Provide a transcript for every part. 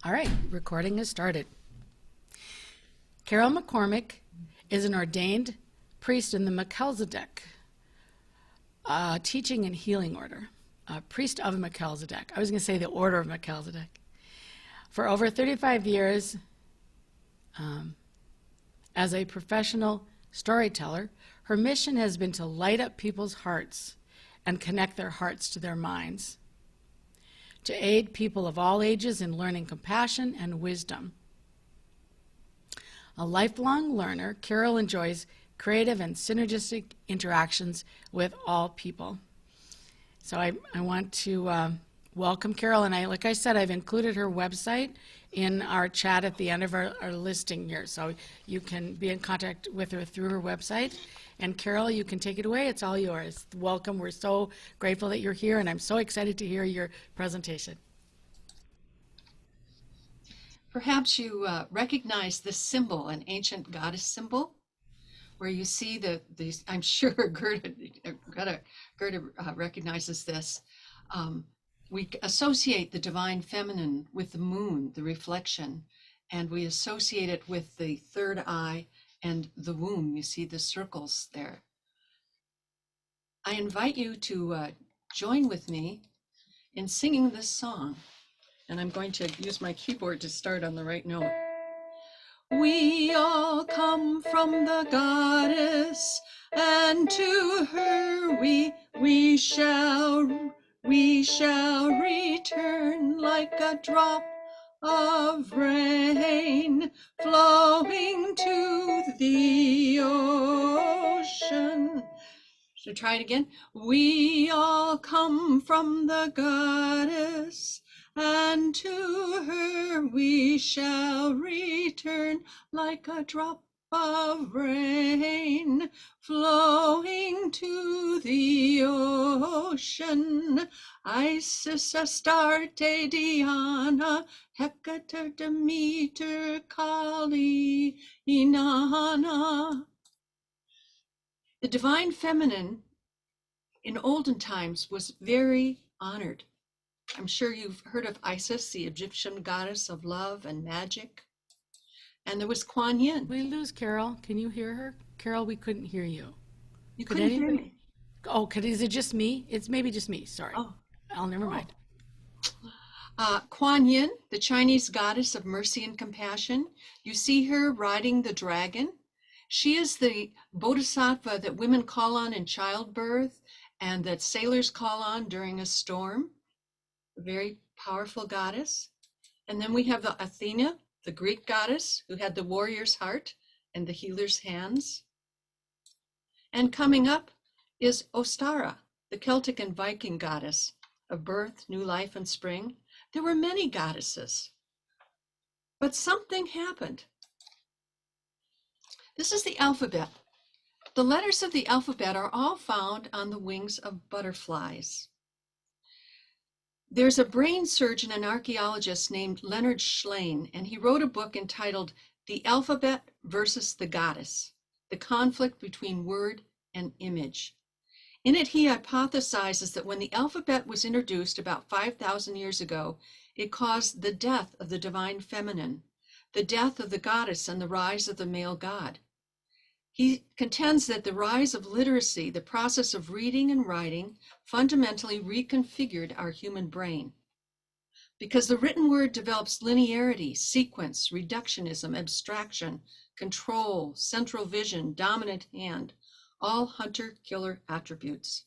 All right, recording has started. Carol McCormick is an ordained priest in the Melchizedek teaching and healing order, a priest of Melchizedek. I was going to say the order of Melchizedek. For over 35 years, as a professional storyteller, her mission has been to light up people's hearts and connect their hearts to their minds, to aid people of all ages in learning compassion and wisdom. A lifelong learner, Carol enjoys creative and synergistic interactions with all people. So I want to welcome Carol, and like I said, I've included her website in our chat at the end of our listing here, so you can be in contact with her through her website. And Carol, you can take it away. It's all yours. Welcome. We're so grateful that you're here, and I'm so excited to hear your presentation. Perhaps you recognize this symbol, an ancient goddess symbol, where you see these. I'm sure Gerda recognizes this. We associate the divine feminine with the moon, the reflection, and we associate it with the third eye and the womb. You see the circles there. I invite you to join with me in singing this song. And I'm going to use my keyboard to start on the right note. We all come from the goddess, and to her we shall return like a drop of rain flowing to the ocean. Should I try it again? We all come from the goddess, and to her we shall return like a drop of rain flowing to the ocean. Isis, Astarte, Diana, Hecate, Demeter, Kali, Inanna. The divine feminine in olden times was very honored. I'm sure you've heard of Isis, the Egyptian goddess of love and magic. And there was Kuan Yin. We lose Carol. Can you hear her? Carol, we couldn't hear you. You couldn't hear me. Oh, is it just me? It's maybe just me. Sorry. Oh. I'll never mind. Kuan Yin, the Chinese goddess of mercy and compassion. You see her riding the dragon. She is the bodhisattva that women call on in childbirth and that sailors call on during a storm. A very powerful goddess. And then we have the Athena, the Greek goddess who had the warrior's heart and the healer's hands. And coming up is Ostara, the Celtic and Viking goddess of birth, new life, and spring. There were many goddesses, but something happened. This is the alphabet. The letters of the alphabet are all found on the wings of butterflies. There's a brain surgeon and archaeologist named Leonard Schlein, and he wrote a book entitled The Alphabet versus the Goddess, the conflict between word and image. In it, he hypothesizes that when the alphabet was introduced about 5,000 years ago, it caused the death of the divine feminine, the death of the goddess, and the rise of the male god. He contends that the rise of literacy, the process of reading and writing, fundamentally reconfigured our human brain. Because the written word develops linearity, sequence, reductionism, abstraction, control, central vision, dominant hand, all hunter-killer attributes.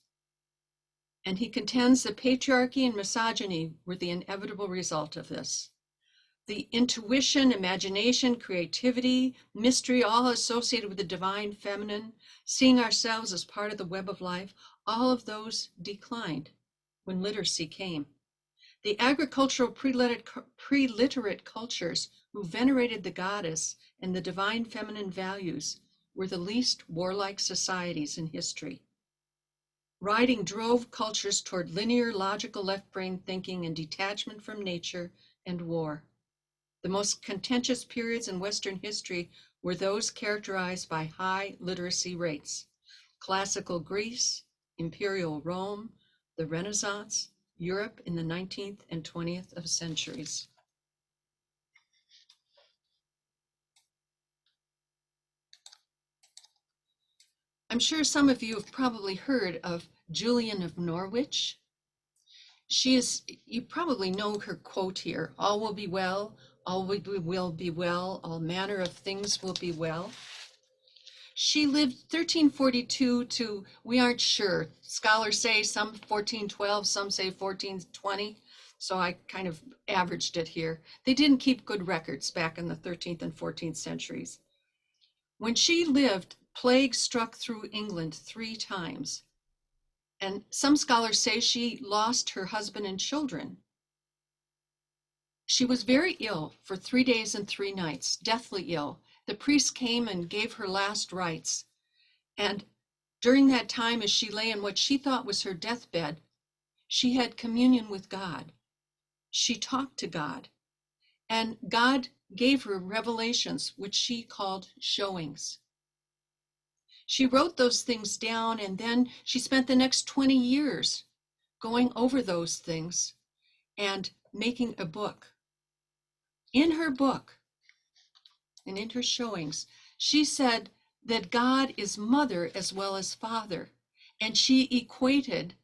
And he contends that patriarchy and misogyny were the inevitable result of this. The intuition, imagination, creativity, mystery, all associated with the divine feminine, seeing ourselves as part of the web of life, all of those declined when literacy came. The agricultural pre-literate cultures who venerated the goddess and the divine feminine values were the least warlike societies in history. Writing drove cultures toward linear, logical left-brain thinking and detachment from nature and war. The most contentious periods in Western history were those characterized by high literacy rates. Classical Greece, Imperial Rome, the Renaissance, Europe in the 19th and 20th centuries. I'm sure some of you have probably heard of Julian of Norwich. You probably know her quote here, all will be well, all will be well, all manner of things will be well. She lived 1342 to, we aren't sure. Scholars say some 1412, some say 1420. So I kind of averaged it here. They didn't keep good records back in the 13th and 14th centuries. When she lived, plague struck through England 3 times. And some scholars say she lost her husband and children. She was very ill for 3 days and 3 nights, deathly ill. The priest came and gave her last rites. And during that time, as she lay in what she thought was her deathbed, she had communion with God. She talked to God. And God gave her revelations, which she called showings. She wrote those things down, and then she spent the next 20 years going over those things and making a book. In her book and in her showings, she said that God is mother as well as father, and she equated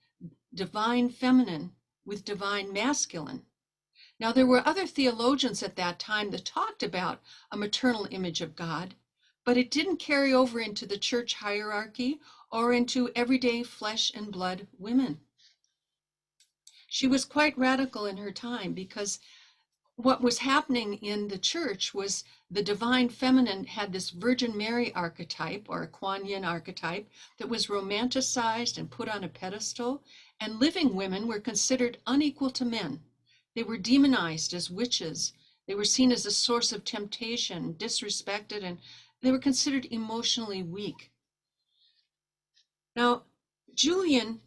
divine feminine with divine masculine. Now, there were other theologians at that time that talked about a maternal image of God, but it didn't carry over into the church hierarchy or into everyday flesh and blood women. She was quite radical in her time because what was happening in the church was the divine feminine had this Virgin Mary archetype or a Kuan Yin archetype that was romanticized and put on a pedestal, and living women were considered unequal to men. They were demonized as witches. They were seen as a source of temptation, disrespected, and they were considered emotionally weak. Now, Julian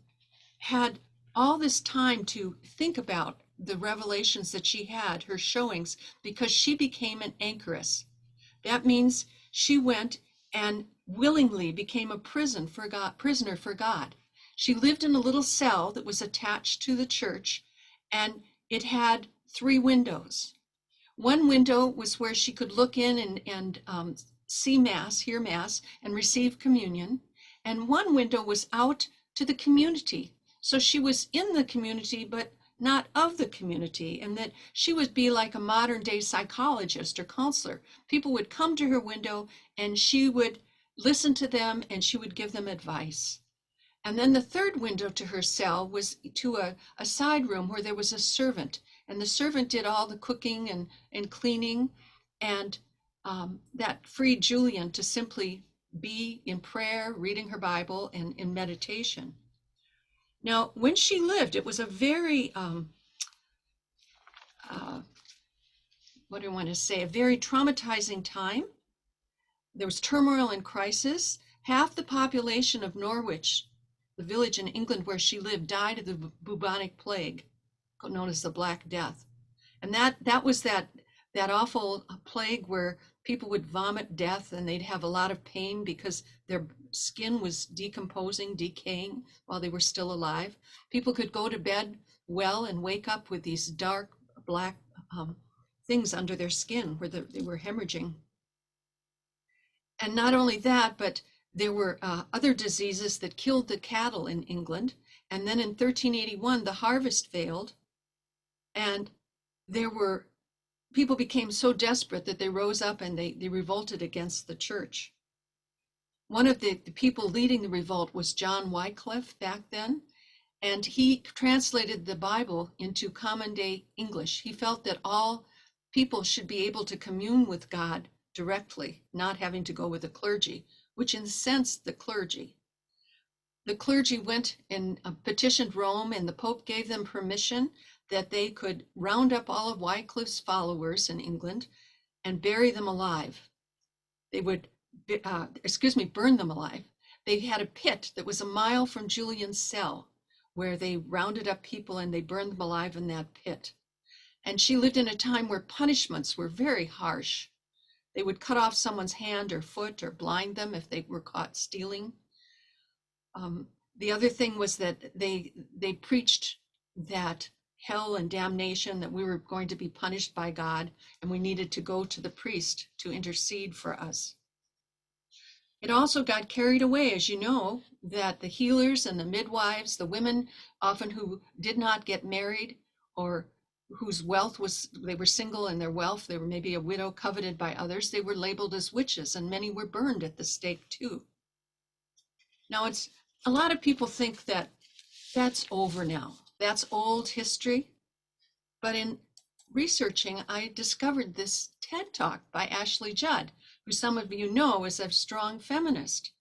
had all this time to think about the revelations that she had, her showings, because she became an anchoress. That means she went and willingly became a prisoner for God. She lived in a little cell that was attached to the church, and it had 3 windows. One window was where she could look in and see Mass, hear Mass, and receive communion. And one window was out to the community. So she was in the community, but not of the community, and that she would be like a modern day psychologist or counselor. People would come to her window and she would listen to them and she would give them advice. And then the third window to her cell was to a side room where there was a servant, and the servant did all the cooking and cleaning, and that freed Julian to simply be in prayer, reading her Bible, and in meditation. Now, when she lived, it was a very, what do I want to say, a very traumatizing time. There was turmoil and crisis. Half the population of Norwich, the village in England where she lived, died of the bubonic plague, known as the Black Death. And that was that awful plague where people would vomit death and they'd have a lot of pain because their skin was decomposing, decaying while they were still alive. People could go to bed well and wake up with these dark black things under their skin where they were hemorrhaging. And not only that, but there were other diseases that killed the cattle in England. And then in 1381, the harvest failed, and people became so desperate that they rose up and they revolted against the church. One of the people leading the revolt was John Wycliffe back then, and he translated the Bible into common day English. He felt that all people should be able to commune with God directly, not having to go with the clergy, which incensed the clergy. The clergy went and petitioned Rome, and the Pope gave them permission that they could round up all of Wycliffe's followers in England and bury them alive. They would, burn them alive. They had a pit that was a mile from Julian's cell where they rounded up people and they burned them alive in that pit. And she lived in a time where punishments were very harsh. They would cut off someone's hand or foot or blind them if they were caught stealing. The other thing was that they preached that hell and damnation, that we were going to be punished by God and we needed to go to the priest to intercede for us. It also got carried away, as you know, that the healers and the midwives, the women often who did not get married or whose wealth was, they were single in their wealth, they were maybe a widow coveted by others, they were labeled as witches, and many were burned at the stake too. Now, it's a lot of people think that that's over now. That's old history. But in researching, I discovered this TED Talk by Ashley Judd, who some of you know is a strong feminist.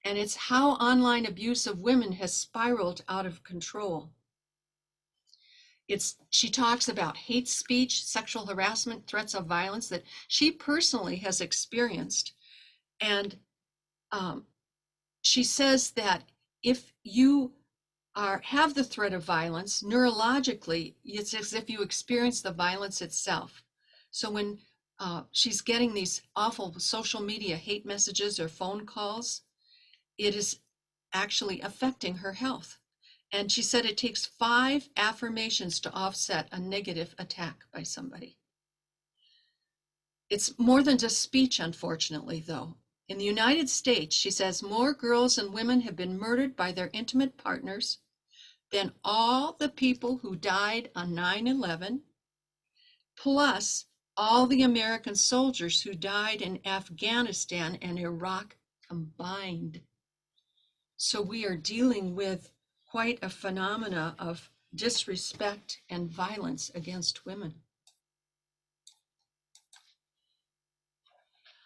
And it's how online abuse of women has spiraled out of control. She talks about hate speech, sexual harassment, threats of violence that she personally has experienced. And she says that if you have the threat of violence, neurologically, it's as if you experience the violence itself. So when she's getting these awful social media hate messages or phone calls, it is actually affecting her health. And she said it takes 5 affirmations to offset a negative attack by somebody. It's more than just speech, unfortunately, though. In the United States, she says more girls and women have been murdered by their intimate partners than all the people who died on 9/11, plus all the American soldiers who died in Afghanistan and Iraq combined. So we are dealing with quite a phenomena of disrespect and violence against women.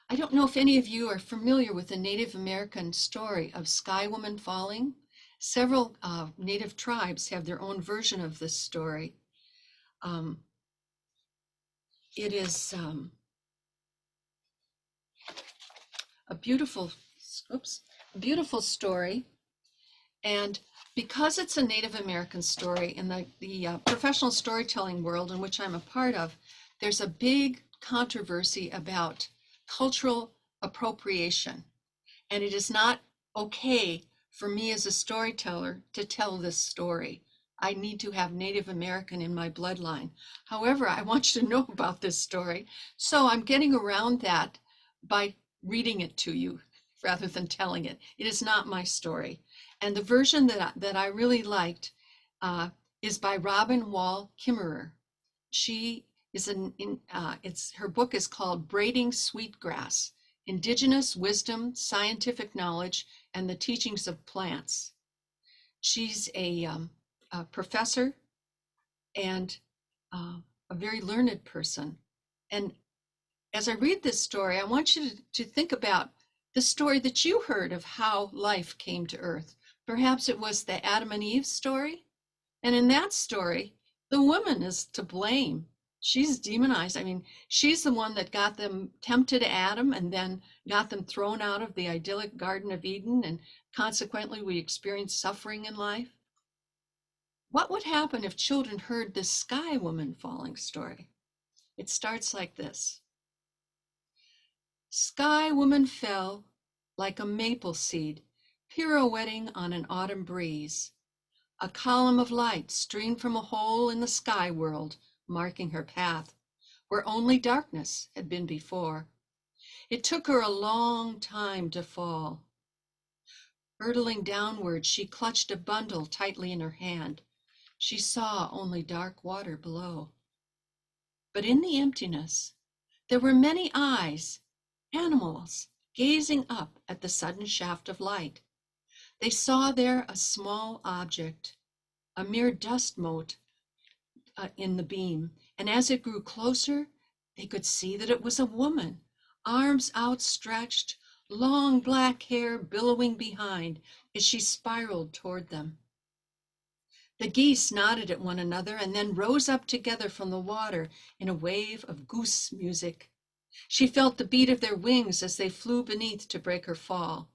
I don't know if any of you are familiar with the Native American story of Sky Woman falling. Several Native tribes have their own version of this story. It is a beautiful story. And because it's a Native American story in the professional storytelling world in which I'm a part of, there's a big controversy about cultural appropriation. And it is not okay for me as a storyteller to tell this story. I need to have Native American in my bloodline. However, I want you to know about this story. So I'm getting around that by reading it to you rather than telling it. It is not my story. And the version that I really liked is by Robin Wall Kimmerer. She is her book is called Braiding Sweetgrass: Indigenous Wisdom, Scientific Knowledge, and the Teachings of Plants. She's a professor and a very learned person. And as I read this story, I want you to think about the story that you heard of how life came to Earth. Perhaps it was the Adam and Eve story. And in that story, the woman is to blame. She's demonized. I mean, she's the one that got them tempted Adam and then got them thrown out of the idyllic Garden of Eden. And consequently, we experience suffering in life. What would happen if children heard this Sky Woman falling story? It starts like this. Sky Woman fell like a maple seed, pirouetting on an autumn breeze. A column of light streamed from a hole in the sky world, marking her path, where only darkness had been before. It took her a long time to fall. Hurtling downward, she clutched a bundle tightly in her hand. She saw only dark water below. But in the emptiness, there were many eyes, animals, gazing up at the sudden shaft of light. They saw there a small object, a mere dust mote in the beam, and as it grew closer, they could see that it was a woman, arms outstretched, long black hair billowing behind as she spiraled toward them. The geese nodded at one another and then rose up together from the water in a wave of goose music. She felt the beat of their wings as they flew beneath to break her fall.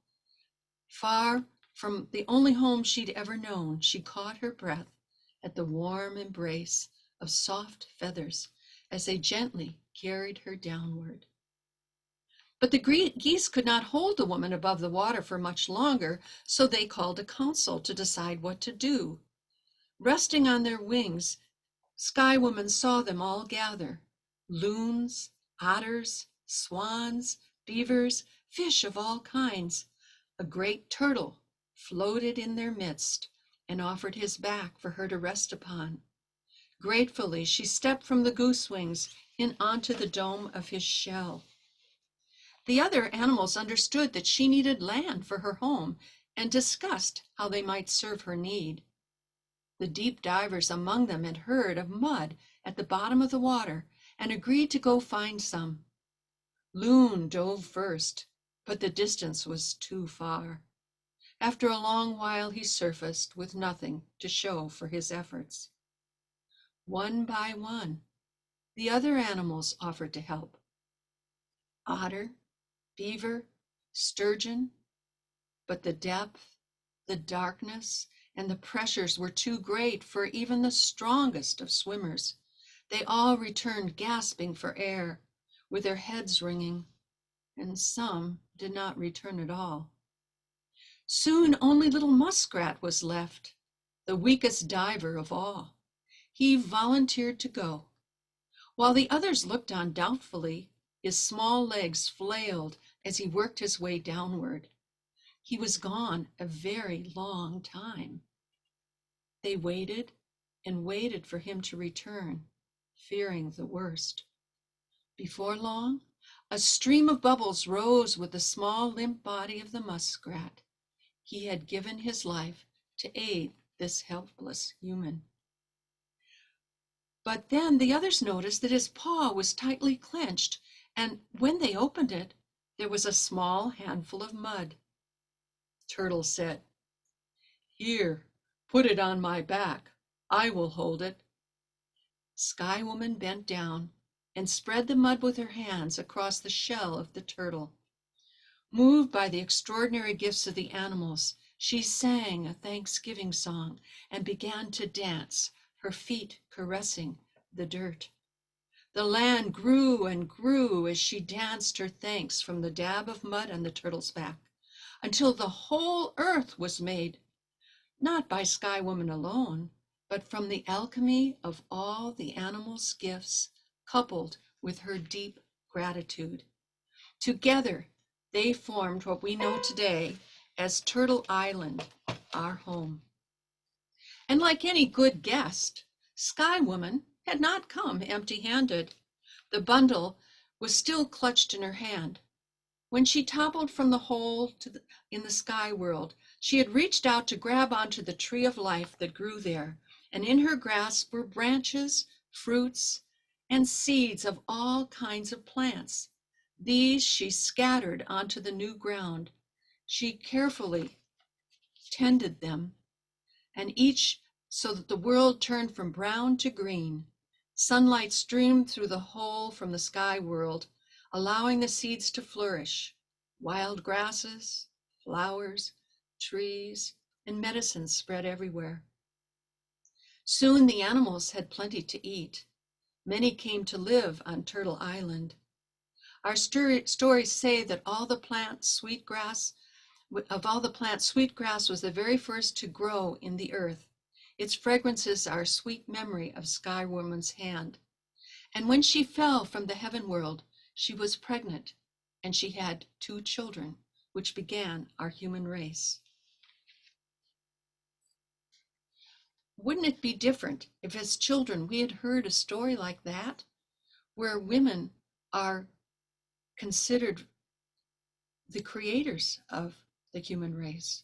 Far from the only home she'd ever known, she caught her breath at the warm embrace of soft feathers as they gently carried her downward. But the geese could not hold the woman above the water for much longer, so they called a council to decide what to do. Resting on their wings, Sky Woman saw them all gather: loons, otters, swans, beavers, fish of all kinds. A great turtle floated in their midst and offered his back for her to rest upon. Gratefully, she stepped from the goose wings and onto the dome of his shell. The other animals understood that she needed land for her home and discussed how they might serve her need. The deep divers among them had heard of mud at the bottom of the water and agreed to go find some. Loon dove first, but the distance was too far. After a long while, he surfaced with nothing to show for his efforts. One by one, the other animals offered to help. Otter, beaver, sturgeon, but the depth, the darkness, and the pressures were too great for even the strongest of swimmers. They all returned gasping for air, with their heads ringing, and some did not return at all. Soon only little Muskrat was left, the weakest diver of all. He volunteered to go. While the others looked on doubtfully, his small legs flailed as he worked his way downward. He was gone a very long time. They waited and waited for him to return, fearing the worst. Before long, a stream of bubbles rose with the small, limp body of the muskrat. He had given his life to aid this helpless human. But then the others noticed that his paw was tightly clenched, and when they opened it, there was a small handful of mud. Turtle said, "Here, put it on my back. I will hold it." Sky Woman bent down and spread the mud with her hands across the shell of the turtle. Moved by the extraordinary gifts of the animals, she sang a Thanksgiving song and began to dance, her feet caressing the dirt. The land grew and grew as she danced her thanks from the dab of mud on the turtle's back, until the whole earth was made, not by Sky Woman alone, but from the alchemy of all the animals' gifts, coupled with her deep gratitude. Together, they formed what we know today as Turtle Island, our home. And like any good guest, Sky Woman had not come empty-handed. The bundle was still clutched in her hand. When she toppled from the hole in the sky world, she had reached out to grab onto the tree of life that grew there, and in her grasp were branches, fruits, and seeds of all kinds of plants. These she scattered onto the new ground. She carefully tended them, and each so that the world turned from brown to green. Sunlight streamed through the hole from the sky world, allowing the seeds to flourish. Wild grasses, flowers, trees, and medicines spread everywhere. Soon the animals had plenty to eat. Many came to live on Turtle Island. Our stories say that of all the plants, sweetgrass was the very first to grow in the earth. Its fragrances are a sweet memory of Sky Woman's hand. And when she fell from the heaven world, she was pregnant, and she had 2 children, which began our human race. Wouldn't it be different if as children we had heard a story like that, where women are considered the creators of the human race?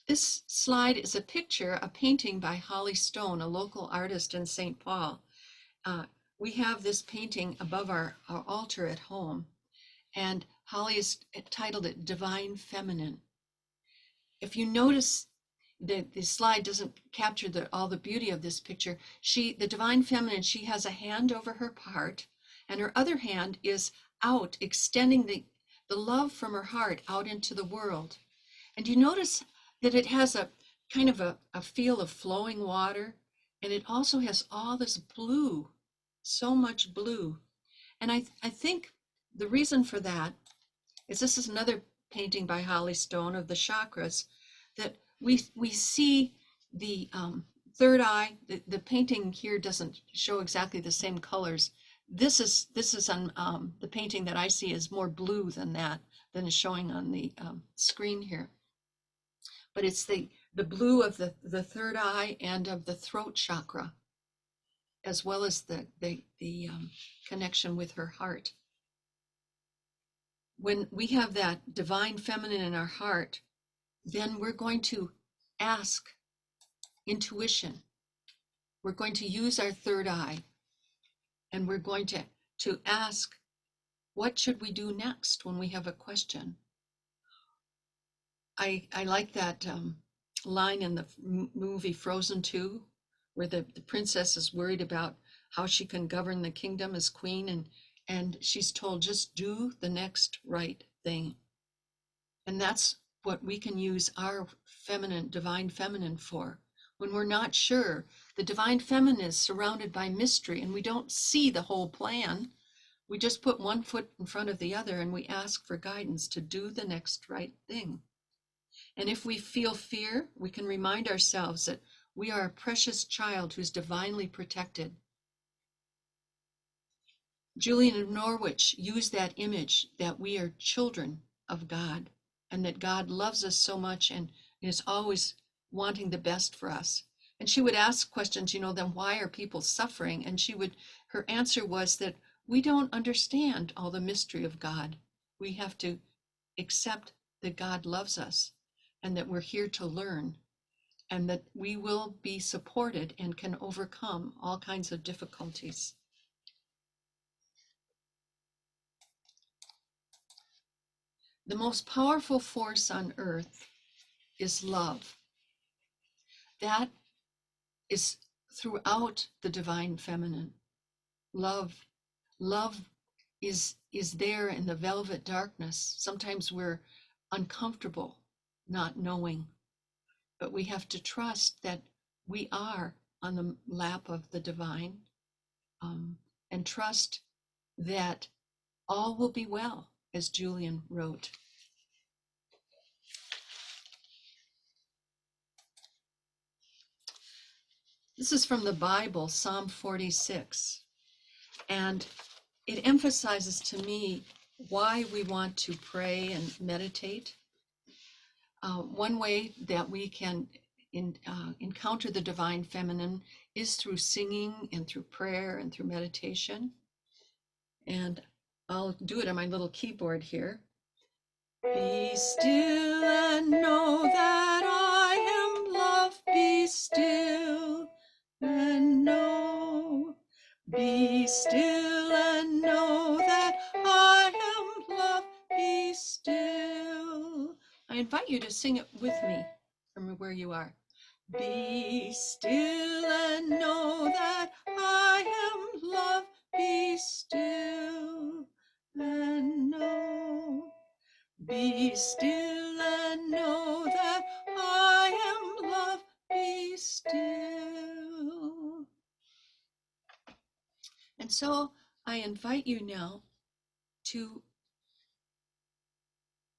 This slide is a picture, a painting by Holly Stone, a local artist in St. Paul. We have this painting above our altar at home, and Holly has titled it Divine Feminine. If you notice, the slide doesn't capture all the beauty of this picture. The Divine Feminine, she has a hand over her heart, and her other hand is out, extending the love from her heart out into the world. And you notice that it has a kind of a feel of flowing water, and it also has all this blue, so much blue. And I think the reason for that is, this is another painting by Holly Stone of the chakras, that we see the third eye. The painting here doesn't show exactly the same colors. This is on the painting that I see is more blue than that, than is showing on the screen here. But it's the blue of the third eye and of the throat chakra, as well as the connection with her heart. When we have that divine feminine in our heart, then we're going to ask intuition. We're going to use our third eye, and we're going to ask, what should we do next when we have a question? I like that line in the movie Frozen 2, where the princess is worried about how she can govern the kingdom as queen, and she's told, just do the next right thing. And that's what we can use our feminine, divine feminine for. When we're not sure, the divine feminine is surrounded by mystery and we don't see the whole plan. We just put one foot in front of the other and we ask for guidance to do the next right thing. And if we feel fear, we can remind ourselves that we are a precious child who's divinely protected. Julian of Norwich used that image that we are children of God and that God loves us so much and is always wanting the best for us. And she would ask questions, then why are people suffering? And her answer was that we don't understand all the mystery of God. We have to accept that God loves us and that we're here to learn and that we will be supported and can overcome all kinds of difficulties. The most powerful force on earth is love. That is throughout the divine feminine. Love is there in the velvet darkness. Sometimes we're uncomfortable not knowing, but we have to trust that we are on the lap of the divine, and trust that all will be well, as Julian wrote. This is from the Bible, Psalm 46, and it emphasizes to me why we want to pray and meditate. One way that we can encounter the divine feminine is through singing and through prayer and through meditation. And I'll do it on my little keyboard here. Be still and know that I am love. Be still and know. Be still and know that I am love. Be still. I invite you to sing it with me from where you are. Be still and know that I am love. Be still and know. Be still and know that I am love. Be still. And so I invite you now to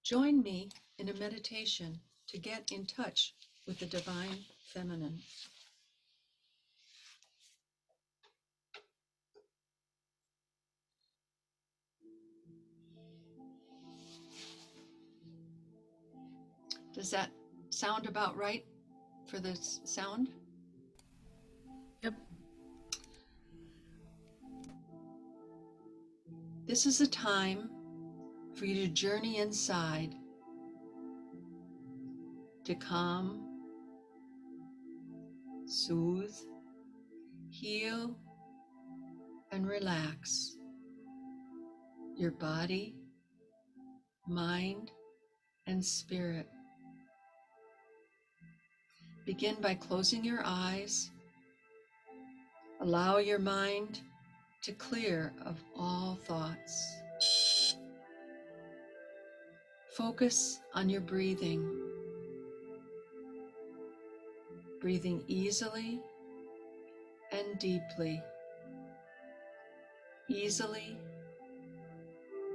join me in a meditation to get in touch with the divine feminine. Does that sound about right for the sound? Yep. This is a time for you to journey inside, to calm, soothe, heal, and relax your body, mind, and spirit. Begin by closing your eyes. Allow your mind to clear of all thoughts. Focus on your breathing. Breathing easily and deeply. Easily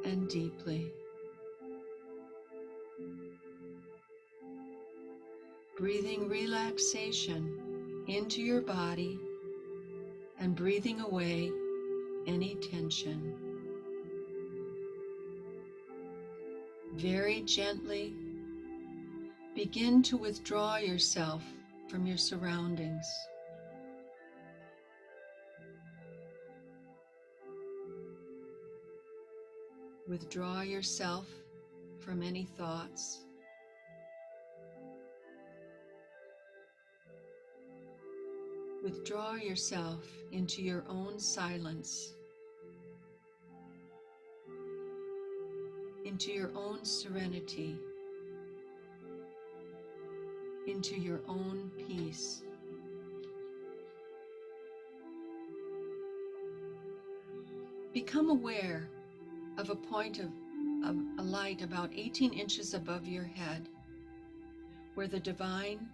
and deeply. Breathing relaxation into your body and breathing away any tension. very gently begin to withdraw yourself from your surroundings. Withdraw yourself from any thoughts. Withdraw yourself into your own silence, into your own serenity, into your own peace. Become aware of a point of a light about 18 inches above your head, where the divine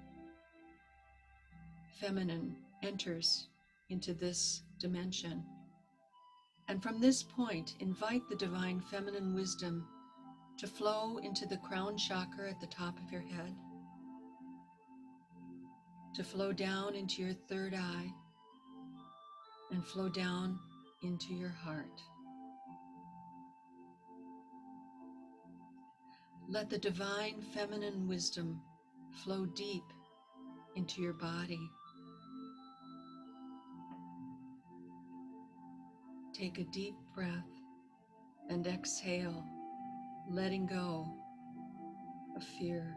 feminine enters into this dimension. And from this point, invite the divine feminine wisdom to flow into the crown chakra at the top of your head, to flow down into your third eye, and flow down into your heart. Let the divine feminine wisdom flow deep into your body. Take a deep breath and exhale, letting go of fear,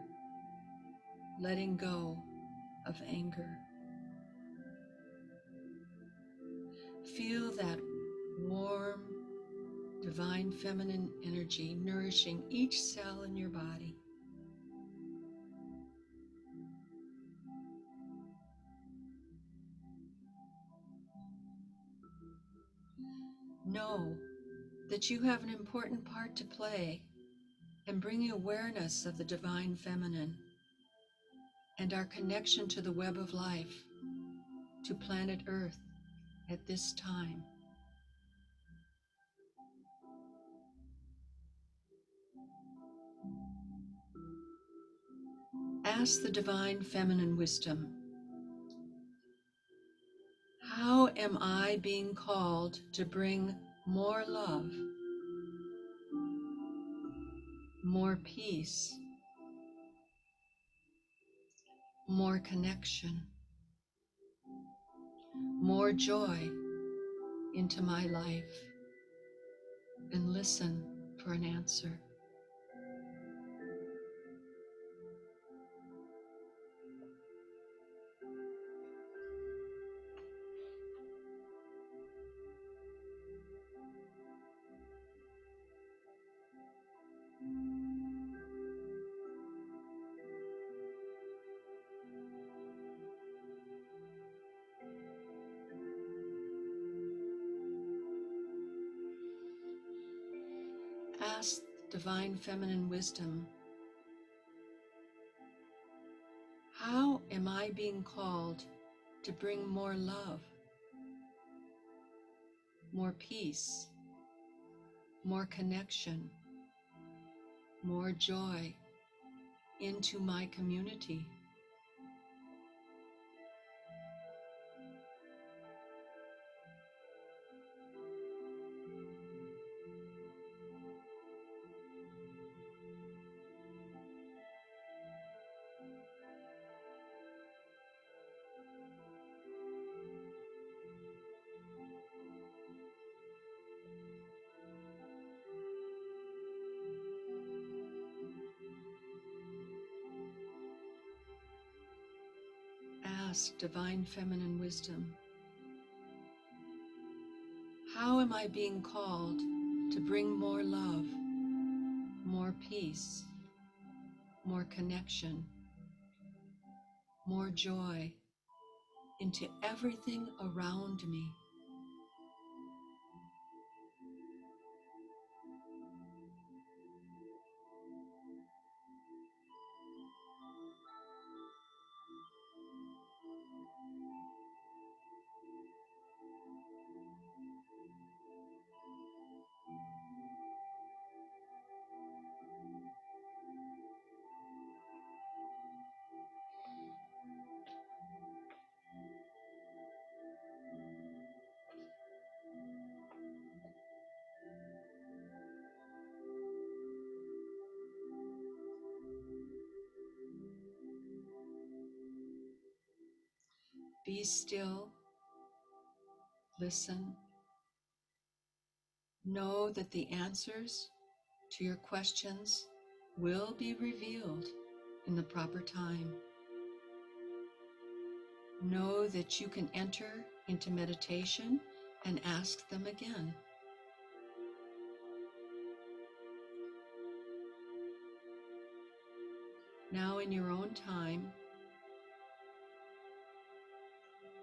letting go of anger. Feel that warm, divine feminine energy nourishing each cell in your body. Know that you have an important part to play in bringing awareness of the divine feminine and our connection to the web of life, to planet Earth at this time. Ask the divine feminine wisdom, how am I being called to bring more love, more peace, more connection, more joy into my life? And listen for an answer. Ask divine feminine wisdom, how am I being called to bring more love, more peace, more connection, more joy into my community? Ask divine feminine wisdom, how am I being called to bring more love, more peace, more connection, more joy into everything around me? Be still, listen. Know that the answers to your questions will be revealed in the proper time. Know that you can enter into meditation and ask them again. Now, in your own time,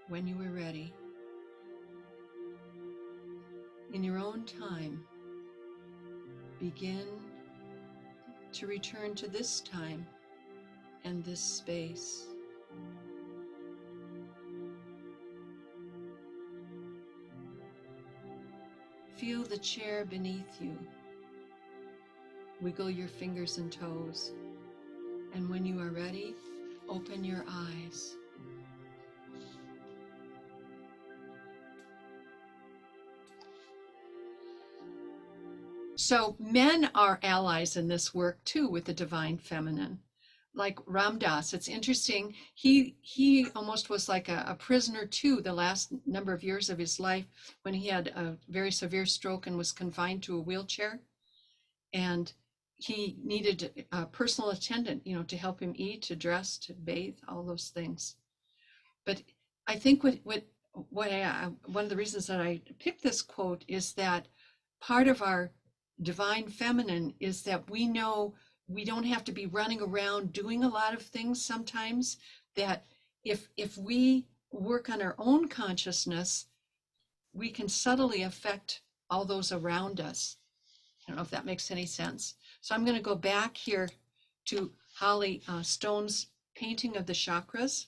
when you are ready, in your own time, begin to return to this time and this space. Feel the chair beneath you. Wiggle your fingers and toes. And when you are ready, open your eyes. So men are allies in this work too with the divine feminine. Like Ram Dass, it's interesting, he almost was like a prisoner too the last number of years of his life when he had a very severe stroke and was confined to a wheelchair. And he needed a personal attendant, to help him eat, to dress, to bathe, all those things. But I think one of the reasons that I picked this quote is that part of our divine feminine is that we know we don't have to be running around doing a lot of things sometimes, that if we work on our own consciousness, we can subtly affect all those around us. I don't know if that makes any sense. So I'm going to go back here to Holly Stone's painting of the chakras.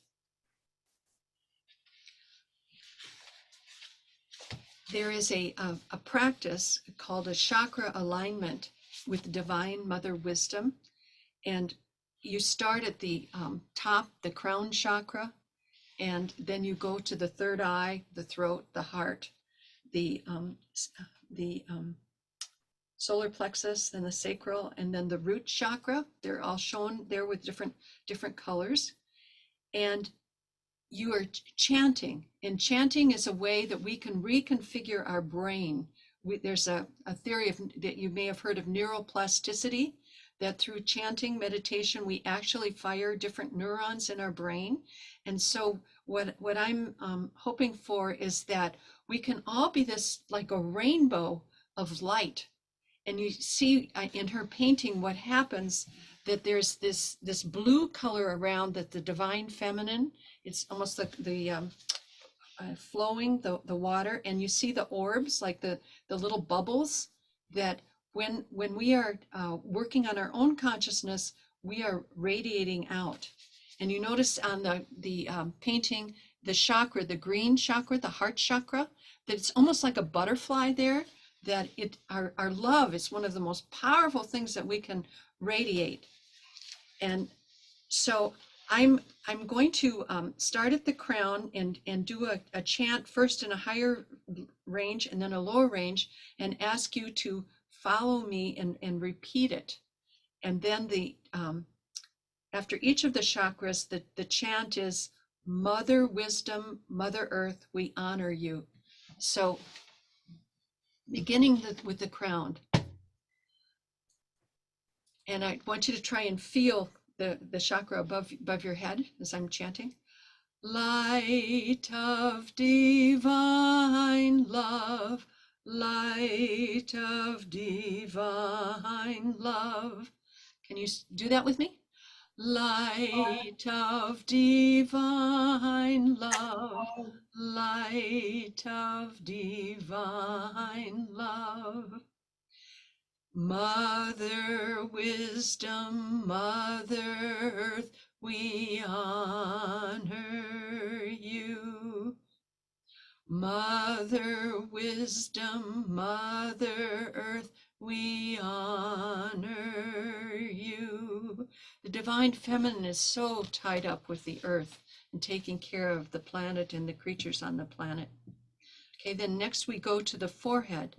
There is a practice called a chakra alignment with divine mother wisdom. And you start at the top, the crown chakra, and then you go to the third eye, the throat, the heart, the solar plexus, and the sacral, and then the root chakra. They're all shown there with different colors. And you are chanting, and chanting is a way that we can reconfigure our brain. There's a theory that you may have heard of neuroplasticity, that through chanting meditation, we actually fire different neurons in our brain. And so what I'm hoping for is that we can all be this, like a rainbow of light. And you see in her painting what happens, that there's this blue color around that the divine feminine, it's almost like the flowing the water, and you see the orbs, like the little bubbles, that when we are working on our own consciousness, we are radiating out. And you notice on the painting, the chakra, the green chakra, the heart chakra, that it's almost like a butterfly there, that our love is one of the most powerful things that we can radiate. And so I'm going to start at the crown and do a chant first in a higher range and then a lower range, and ask you to follow me and repeat it. And then after each of the chakras, the chant is, Mother Wisdom, Mother Earth, we honor you. So beginning with the crown. And I want you to try and feel the chakra above your head as I'm chanting. Light of divine love, light of divine love. Can you do that with me? Light of divine love, light of divine love. Mother Wisdom, Mother Earth, we honor you. Mother Wisdom, Mother Earth, we honor you. The divine feminine is so tied up with the earth and taking care of the planet and the creatures on the planet. Okay, then next we go to the forehead.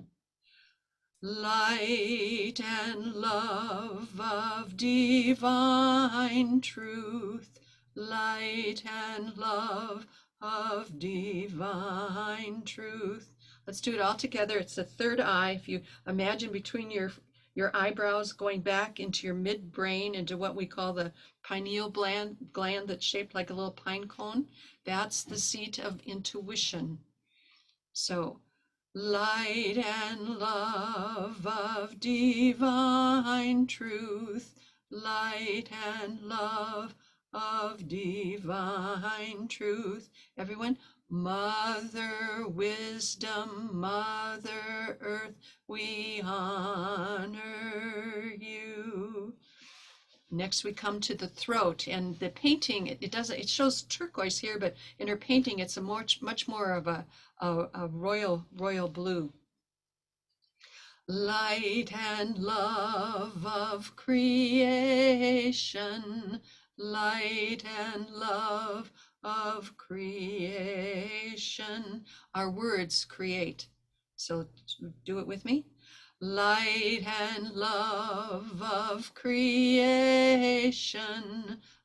Light and love of divine truth, light and love of divine truth. Let's do it all together. It's the third eye. If you imagine between your eyebrows going back into your midbrain, into what we call the pineal gland that's shaped like a little pine cone, that's the seat of intuition. So, light and love of divine truth, light and love of divine truth. Everyone, Mother Wisdom, Mother Earth, we honor you. Next, we come to the throat, and the painting, it shows turquoise here, but in her painting, it's a much more of a royal blue. Light and love of creation, light and love of creation. Our words create. So do it with me. Light and love of creation,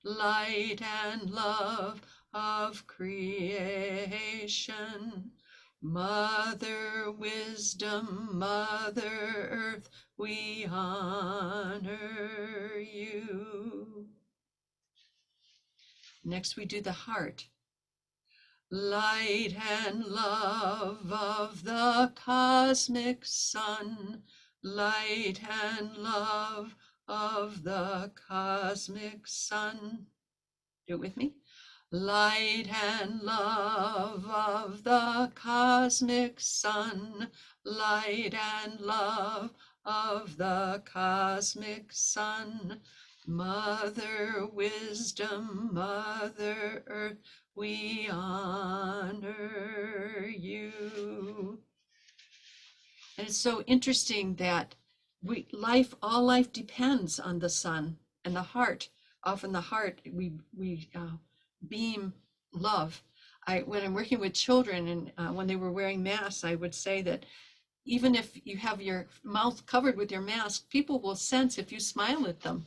light and love of creation. Mother Wisdom, Mother Earth, we honor you. Next we do the heart. Light and love of the cosmic sun, light and love of the cosmic sun. Do it with me. Light and love of the cosmic sun, light and love of the cosmic sun. Mother Wisdom, Mother Earth, we honor you. And it's so interesting that all life depends on the sun and the heart. Often the heart, we beam love. When I'm working with children and when they were wearing masks, I would say that even if you have your mouth covered with your mask, people will sense if you smile at them.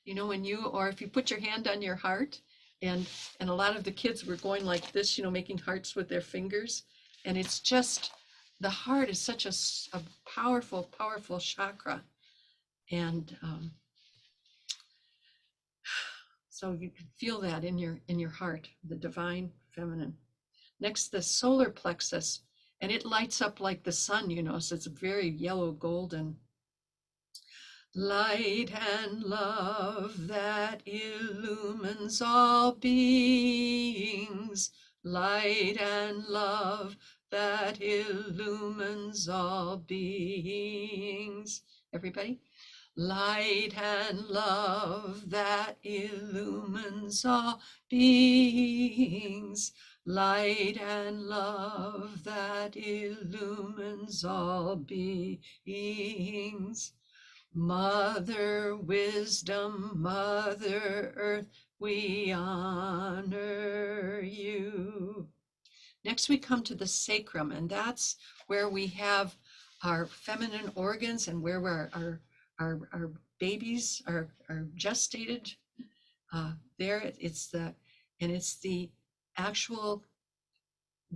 Or if you put your hand on your heart, and a lot of the kids were going like this, making hearts with their fingers. And it's just, the heart is such a powerful, powerful chakra. And so you can feel that in your heart, the divine feminine. Next, the solar plexus, and it lights up like the sun, so it's very yellow golden. Light and love that illumines all beings, light and love that illumines all beings. Everybody? Light and love that illumines all beings, light and love that illumines all beings. Mother Wisdom, Mother Earth, we honor you. Next, we come to the sacrum, and that's where we have our feminine organs and where our babies are gestated. There, it's the actual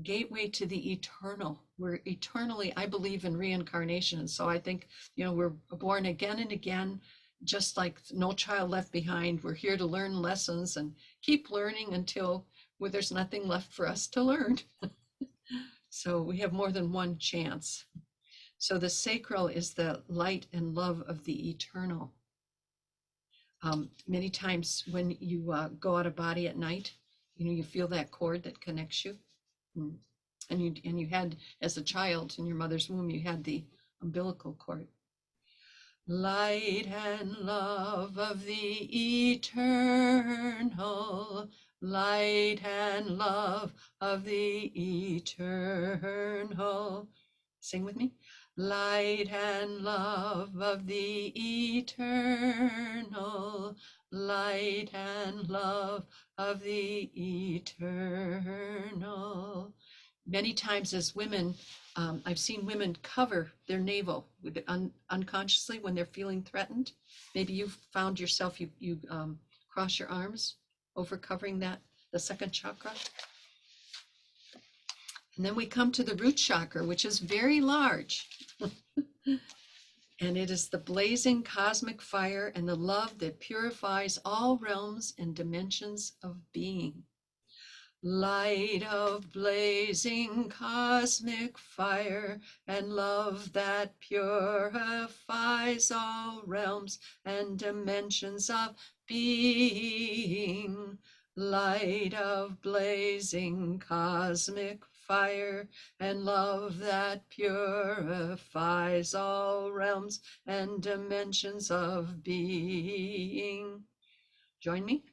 gateway to the eternal. We're eternally, I believe in reincarnation. And so I think, we're born again and again, just like No Child Left Behind. We're here to learn lessons and keep learning until there's nothing left for us to learn. So we have more than one chance. So the sacral is the light and love of the eternal. Many times when you go out of body at night, you feel that cord that connects you. And you had, as a child in your mother's womb, you had the umbilical cord. Light and love of the eternal, light and love of the eternal. Sing with me. Light and love of the eternal, light and love of the eternal. Many times as women, I've seen women cover their navel unconsciously when they're feeling threatened. Maybe you've found yourself, you cross your arms over covering the second chakra. And then we come to the root chakra, which is very large. And it is the blazing cosmic fire and the love that purifies all realms and dimensions of being. Light of blazing cosmic fire and love that purifies all realms and dimensions of being. Light of blazing cosmic fire and love that purifies all realms and dimensions of being. Join me.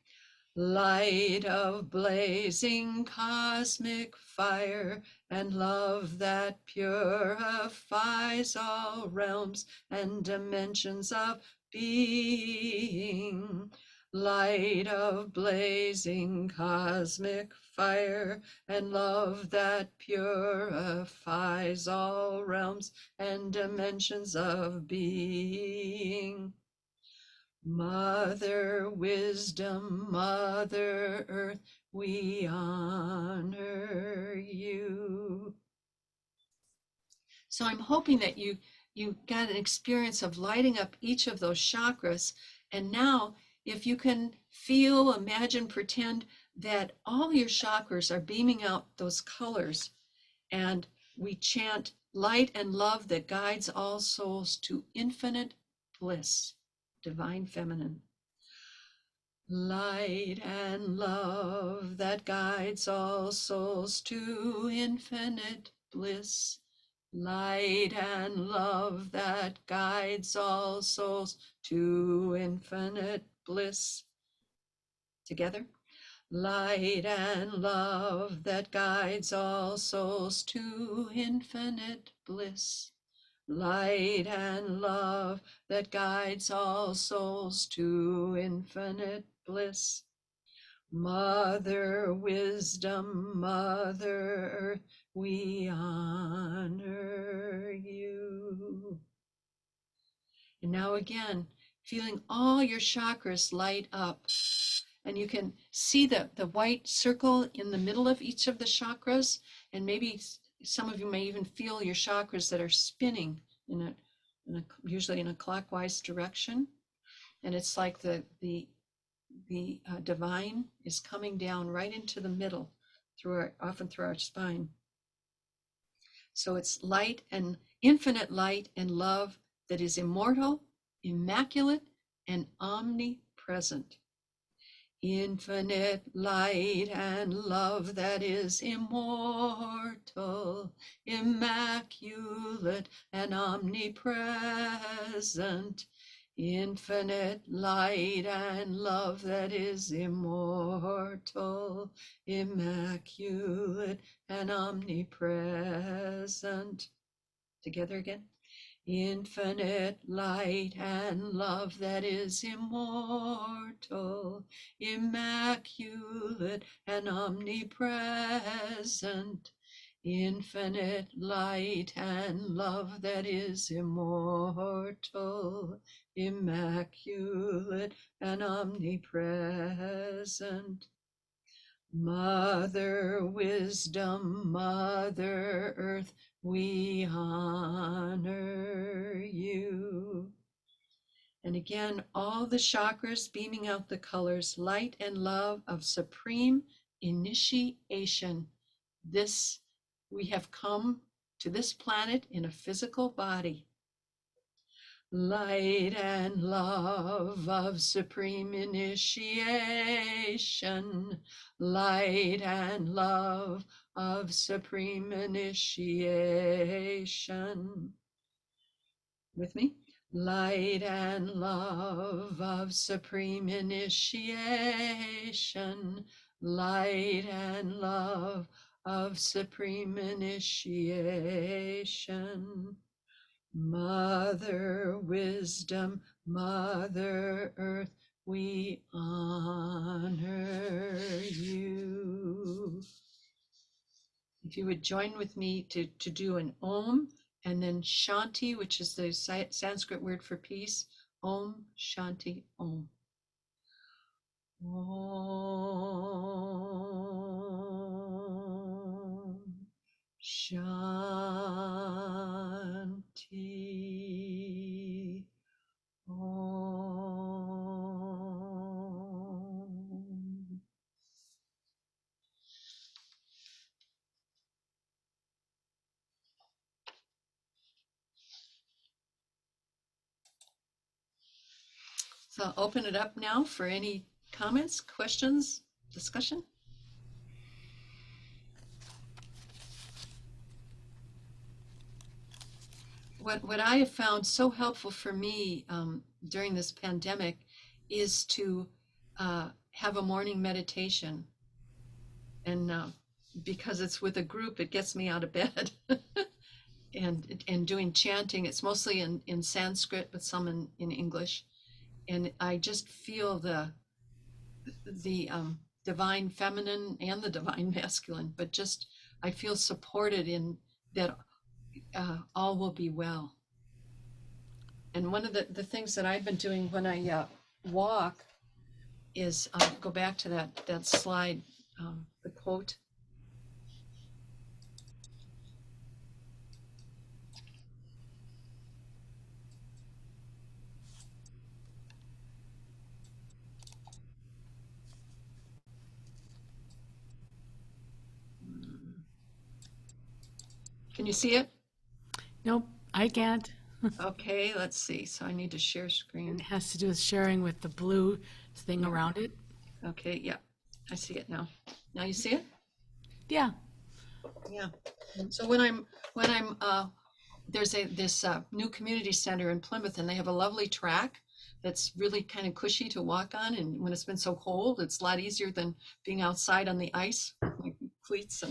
Light of blazing cosmic fire and love that purifies all realms and dimensions of being. Light of blazing cosmic fire and love that purifies all realms and dimensions of being. Mother Wisdom, Mother Earth, we honor you. So I'm hoping that you got an experience of lighting up each of those chakras. And now, if you can feel, imagine, pretend that all your chakras are beaming out those colors, and we chant light and love that guides all souls to infinite bliss, divine feminine. Light and love that guides all souls to infinite bliss. Light and love that guides all souls to infinite bliss. Together. Light and love that guides all souls to infinite bliss. Light and love that guides all souls to infinite bliss. Mother Wisdom, Mother Earth, we honor you. And now again, feeling all your chakras light up. And you can see the white circle in the middle of each of the chakras. And maybe some of you may even feel your chakras that are spinning usually in a clockwise direction. And it's like the divine is coming down right into the middle, often through our spine. So it's light and infinite light and love that is immortal, immaculate, and omnipresent. Infinite light and love that is immortal, immaculate, and omnipresent. Infinite light and love that is immortal, immaculate, and omnipresent. Together again. Infinite light and love that is immortal, immaculate, and omnipresent. Infinite light and love that is immortal, immaculate, and omnipresent. Mother Wisdom, Mother Earth, we honor you. And again, all the chakras beaming out the colors, light and love of supreme initiation. We have come to this planet in a physical body. Light and love of supreme initiation. Light and love of supreme initiation. With me? Light and love of supreme initiation. Light and love of supreme initiation. Mother Wisdom, Mother Earth, we honor you. If you would join with me to do an Om and then Shanti, which is the Sanskrit word for peace. Om, Shanti, Om. Om, Shanti. Om. So I'll open it up now for any comments, questions, discussion. What I have found so helpful for me during this pandemic is to have a morning meditation. And because it's with a group, it gets me out of bed. and doing chanting, it's mostly in Sanskrit, but some in English. And I just feel the divine feminine and the divine masculine, but just I feel supported in that all will be well. And one of the things that I've been doing when I walk is go back to that slide, the quote. Can you see it? Nope, I can't. Okay, let's see. So I need to share It screen. has to do with sharing with the blue thing Yeah. around it. Okay, yeah, I see it now. Now you see it? Yeah. Yeah. So when I'm there's this new community center in Plymouth, and they have a lovely track that's really kind of cushy to walk on. And when it's been so cold, it's a lot easier than being outside on the ice, like cleats.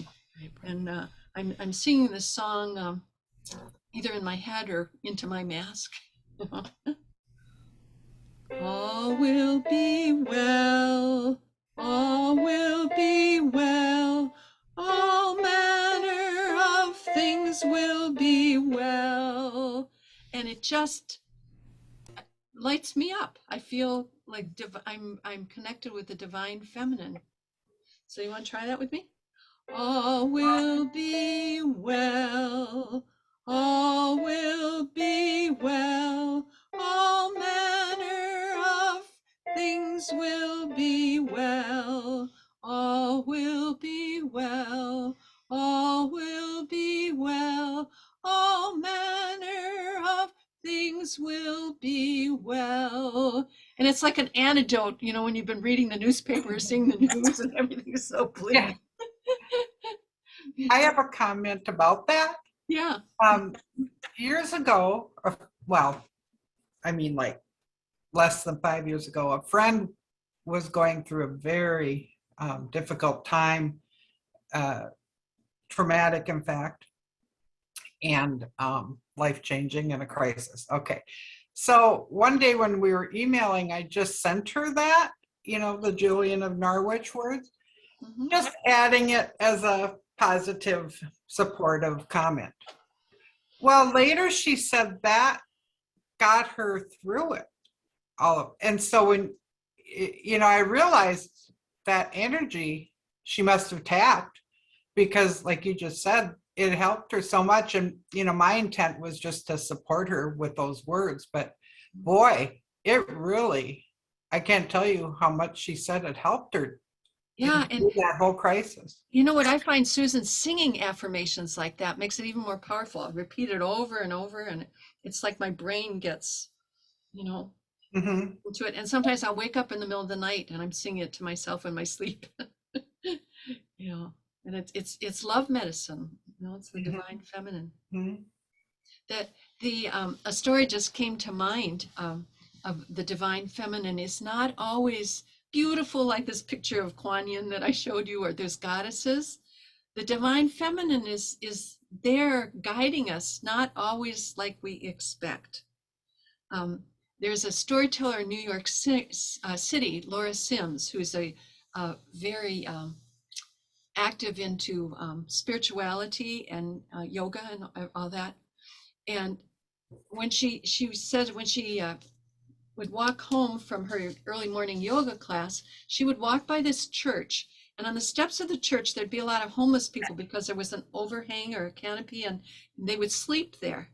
And I'm singing this song either in my head or into my mask. All will be well, all will be well, all manner of things will be well. And it just lights me up. I feel like I'm connected with the divine feminine. So you want to try that with me? All will be well, all will be well, all manner of things will be well, all will be well, all will be well, all manner of things will be well. And it's like an antidote, you know, when you've been reading the newspaper or seeing the news and everything is so bleak. Yeah. I have a comment about that. Yeah. Years ago, well, I mean like less than 5 years ago, a friend was going through a very difficult time, traumatic in fact, and life-changing and a crisis. Okay, so one day when we were emailing, I just sent her that, you know, the Julian of Norwich words, just adding it as a positive, supportive comment. Well, later she said that got her through it all. And so when, you know, I realized that energy she must have tapped, because like you just said, it helped her so much. And, you know, my intent was just to support her with those words, but boy, it really, I can't tell you how much she said it helped her. Yeah, and that whole crisis. you know what I find, Susan, singing affirmations like that makes it even more powerful. I repeat it over and over, and it's like my brain gets, you know, into it. And sometimes I'll wake up in the middle of the night and I'm singing it to myself in my sleep. You know, and it's love medicine. You know, it's the divine feminine. That a story just came to mind of the divine feminine is not always beautiful like this picture of Kuan Yin that I showed you, or there's goddesses. The divine feminine is there guiding us, not always like we expect. There's a storyteller in New York City, Laura Sims, who's a very active into spirituality and yoga and all that. And when she said when she would walk home from her early morning yoga class, she would walk by this church, And on the steps of the church, there'd be a lot of homeless people because there was an overhang or a canopy, and they would sleep there.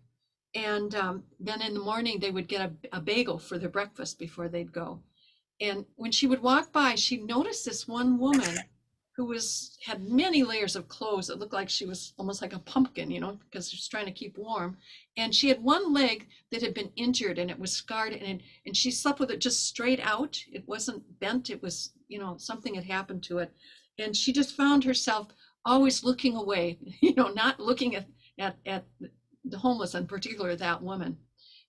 And then in the morning, they would get a bagel for their breakfast before they'd go. And when she would walk by, she noticed this one woman who had many layers of clothes. It looked like she was almost like a pumpkin, because she was trying to keep warm. And she had one leg that had been injured and it was scarred, and she slept with it just straight out. It wasn't bent. It was, something had happened to it. And she just found herself always looking away, not looking at the homeless, in particular that woman.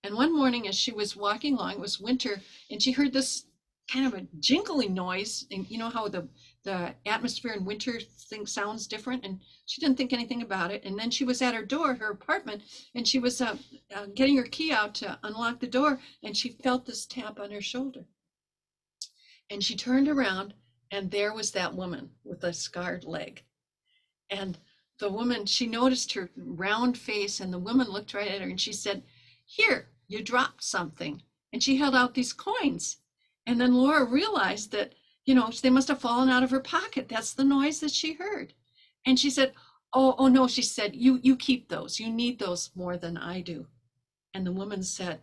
And one morning as she was walking along, it was winter, and she heard this kind of a jingling noise. And you know how the atmosphere in winter thing sounds different, and she didn't think anything about it. And then she was at her door, her apartment, and she was getting her key out to unlock the door, and she felt this tap on her shoulder. And she turned around, and there was that woman with a scarred leg. And the woman, she noticed her round face, and the woman looked right at her and she said, "Here, you dropped something." And she held out these coins. And then Laura realized that, they must have fallen out of her pocket. That's the noise that she heard. And she said, oh no, she said, you keep those. You need those more than I do. And the woman said,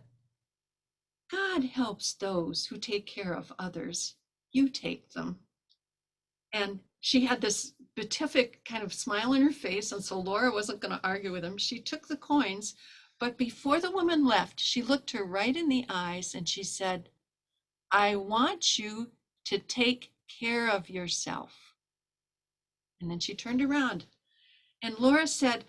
"God helps those who take care of others. You take them." And she had this beatific kind of smile on her face. And so Laura wasn't going to argue with him. She took the coins, but before the woman left, she looked her right in the eyes and she said, "I want you to take care of yourself." And then she turned around. And Laura said,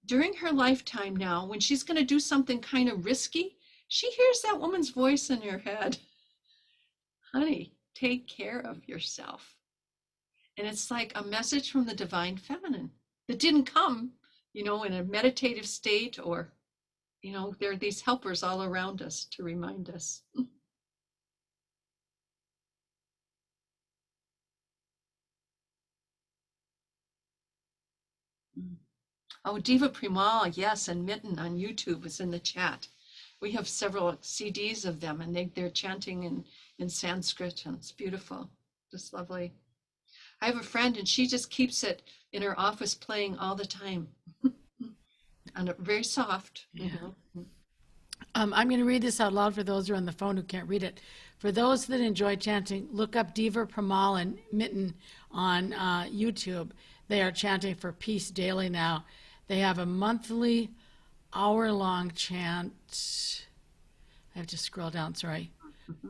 during her lifetime now, when she's going to do something kind of risky, she hears that woman's voice in her head. "Honey, take care of yourself." And it's like a message from the divine feminine that didn't come, in a meditative state, or, there are these helpers all around us to remind us. Oh, Diva Primal, yes, and Mitten on YouTube is in the chat. We have several CDs of them, and they're chanting in Sanskrit, and it's beautiful, just lovely. I have a friend, and she just keeps it in her office playing all the time, and very soft. Yeah. I'm going to read this out loud for those who are on the phone who can't read it. For those that enjoy chanting, look up Diva Primal and Mitten on YouTube. They are chanting for peace daily now. They have a monthly hour-long chant. I have to scroll down, sorry.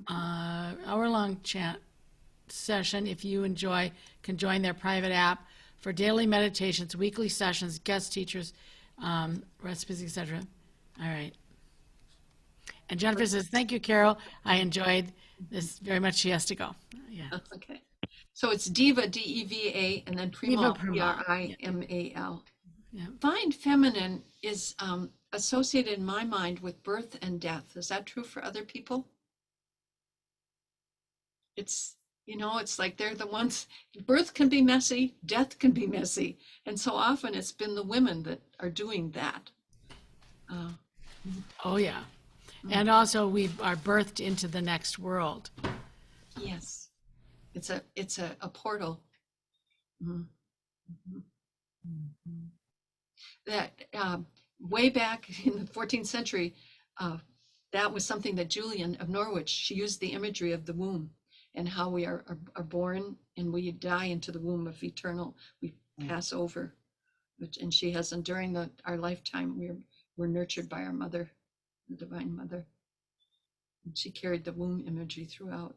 Hour-long chant session. If you enjoy, can join their private app for daily meditations, weekly sessions, guest teachers, recipes, etc. All right. And Jennifer says, "Thank you, Carol. I enjoyed this very much." She has to go. Yeah. Okay. So it's Diva, D-E-V-A, and then Primal, Primal. P-R-I-M-A-L. Yeah. Divine feminine is associated in my mind with birth and death. Is that true for other people? It's, it's like they're the ones, birth can be messy, death can be messy. And so often it's been the women that are doing that. Oh, yeah. And also we are birthed into the next world. Yes. It's a portal. Mm-hmm. Mm-hmm. That way back in the 14th century, that was something that Julian of Norwich, she used the imagery of the womb and how we are born and we die into the womb of eternal, we pass over. And she has, and during our lifetime, we're nurtured by our mother, the Divine Mother. And she carried the womb imagery throughout.